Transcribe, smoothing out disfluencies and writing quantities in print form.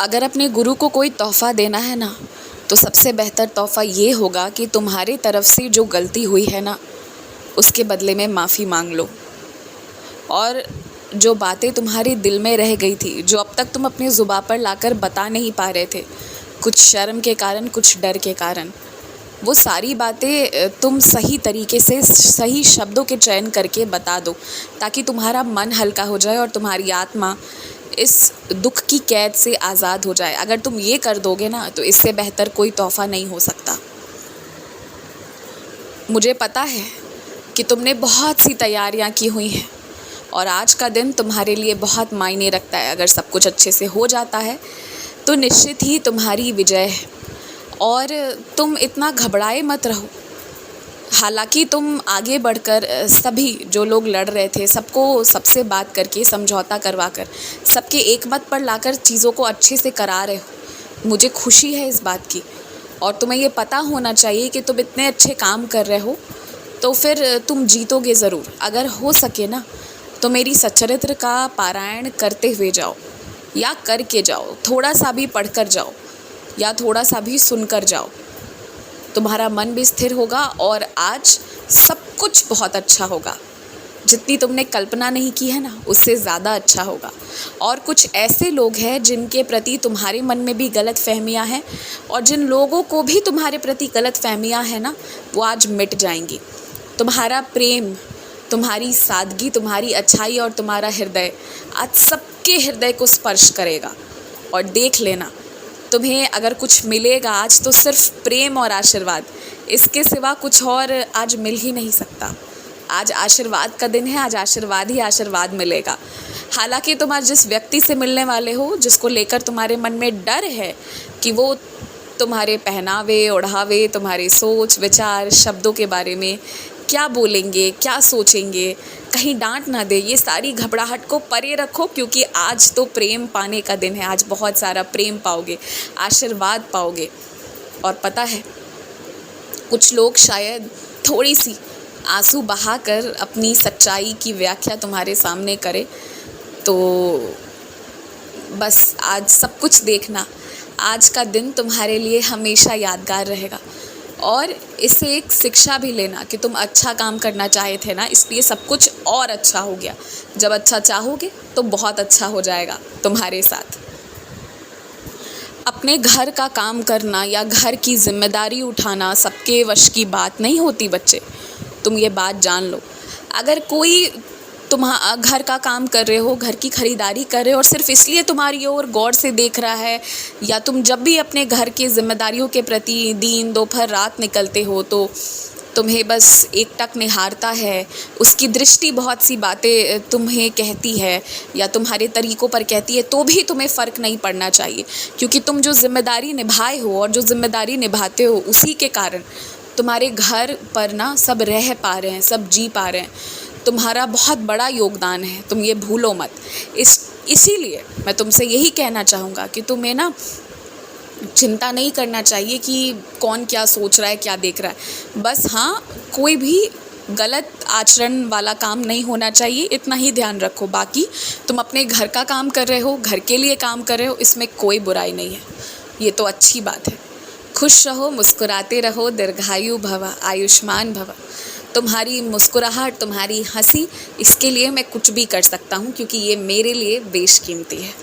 अगर अपने गुरु को कोई तोहफ़ा देना है ना, तो सबसे बेहतर तोहफ़ा ये होगा कि तुम्हारी तरफ से जो गलती हुई है ना, उसके बदले में माफ़ी मांग लो। और जो बातें तुम्हारे दिल में रह गई थी, जो अब तक तुम अपनी ज़ुबान पर लाकर बता नहीं पा रहे थे, कुछ शर्म के कारण, कुछ डर के कारण, वो सारी बातें तुम सही तरीके से सही शब्दों के चयन करके बता दो, ताकि तुम्हारा मन हल्का हो जाए और तुम्हारी आत्मा इस दुख की कैद से आज़ाद हो जाए। अगर तुम ये कर दोगे ना, तो इससे बेहतर कोई तोहफ़ा नहीं हो सकता। मुझे पता है कि तुमने बहुत सी तैयारियां की हुई हैं और आज का दिन तुम्हारे लिए बहुत मायने रखता है। अगर सब कुछ अच्छे से हो जाता है तो निश्चित ही तुम्हारी विजय है और तुम इतना घबराए मत रहो। हालांकि तुम आगे बढ़कर सभी जो लोग लड़ रहे थे, सबको सबसे बात करके, समझौता करवा कर, सबके एक मत पर लाकर चीज़ों को अच्छे से करा रहे हो। मुझे खुशी है इस बात की। और तुम्हें ये पता होना चाहिए कि तुम इतने अच्छे काम कर रहे हो तो फिर तुम जीतोगे ज़रूर। अगर हो सके ना, तो मेरी सच्चरित्र का पारायण करते हुए जाओ या करके जाओ, थोड़ा सा भी पढ़कर जाओ या थोड़ा सा भी सुनकर जाओ। तुम्हारा मन भी स्थिर होगा और आज सब कुछ बहुत अच्छा होगा। जितनी तुमने कल्पना नहीं की है ना, उससे ज़्यादा अच्छा होगा। और कुछ ऐसे लोग हैं जिनके प्रति तुम्हारे मन में भी गलत फहमियाँ हैं और जिन लोगों को भी तुम्हारे प्रति गलत फहमियाँ हैं ना, वो आज मिट जाएंगी। तुम्हारा प्रेम, तुम्हारी सादगी, तुम्हारी अच्छाई और तुम्हारा हृदय आज सबके हृदय को स्पर्श करेगा। और देख लेना, तुम्हें अगर कुछ मिलेगा आज तो सिर्फ प्रेम और आशीर्वाद, इसके सिवा कुछ और आज मिल ही नहीं सकता। आज आशीर्वाद का दिन है, आज आशीर्वाद ही आशीर्वाद मिलेगा। हालांकि तुम आज जिस व्यक्ति से मिलने वाले हो, जिसको लेकर तुम्हारे मन में डर है कि वो तुम्हारे पहनावे ओढ़ावे, तुम्हारे सोच विचार, शब्दों के बारे में क्या बोलेंगे, क्या सोचेंगे, कहीं डांट ना दे, ये सारी घबराहट को परे रखो, क्योंकि आज तो प्रेम पाने का दिन है। आज बहुत सारा प्रेम पाओगे, आशीर्वाद पाओगे। और पता है, कुछ लोग शायद थोड़ी सी आंसू बहाकर अपनी सच्चाई की व्याख्या तुम्हारे सामने करें, तो बस आज सब कुछ देखना। आज का दिन तुम्हारे लिए हमेशा यादगार रहेगा और इससे एक शिक्षा भी लेना कि तुम अच्छा काम करना चाहे थे ना, इसलिए सब कुछ और अच्छा हो गया। जब अच्छा चाहोगे तो बहुत अच्छा हो जाएगा तुम्हारे साथ। अपने घर का काम करना या घर की जिम्मेदारी उठाना सबके वश की बात नहीं होती बच्चे, तुम ये बात जान लो। अगर कोई तुम घर का काम कर रहे हो, घर की खरीदारी कर रहे हो और सिर्फ इसलिए तुम्हारी ओर गौर से देख रहा है, या तुम जब भी अपने घर की जिम्मेदारियों के प्रति दिन दोपहर रात निकलते हो तो तुम्हें बस एकटक निहारता है, उसकी दृष्टि बहुत सी बातें तुम्हें कहती है या तुम्हारे तरीक़ों पर कहती है, तो भी तुम्हें फ़र्क नहीं पड़ना चाहिए। क्योंकि तुम जो जिम्मेदारी निभाए हो और जो जिम्मेदारी निभाते हो, उसी के कारण तुम्हारे घर पर ना सब रह पा रहे हैं, सब जी पा रहे हैं। तुम्हारा बहुत बड़ा योगदान है, तुम ये भूलो मत। इसीलिए मैं तुमसे यही कहना चाहूँगा कि तुम्हें ना चिंता नहीं करना चाहिए कि कौन क्या सोच रहा है, क्या देख रहा है। बस हाँ, कोई भी गलत आचरण वाला काम नहीं होना चाहिए, इतना ही ध्यान रखो। बाकी तुम अपने घर का काम कर रहे हो, घर के लिए काम कर रहे हो, इसमें कोई बुराई नहीं है, ये तो अच्छी बात है। खुश रहो, मुस्कुराते रहो, दीर्घायु भव, आयुष्मान भव। तुम्हारी मुस्कुराहट, तुम्हारी हंसी, इसके लिए मैं कुछ भी कर सकता हूँ, क्योंकि ये मेरे लिए बेशकीमती है।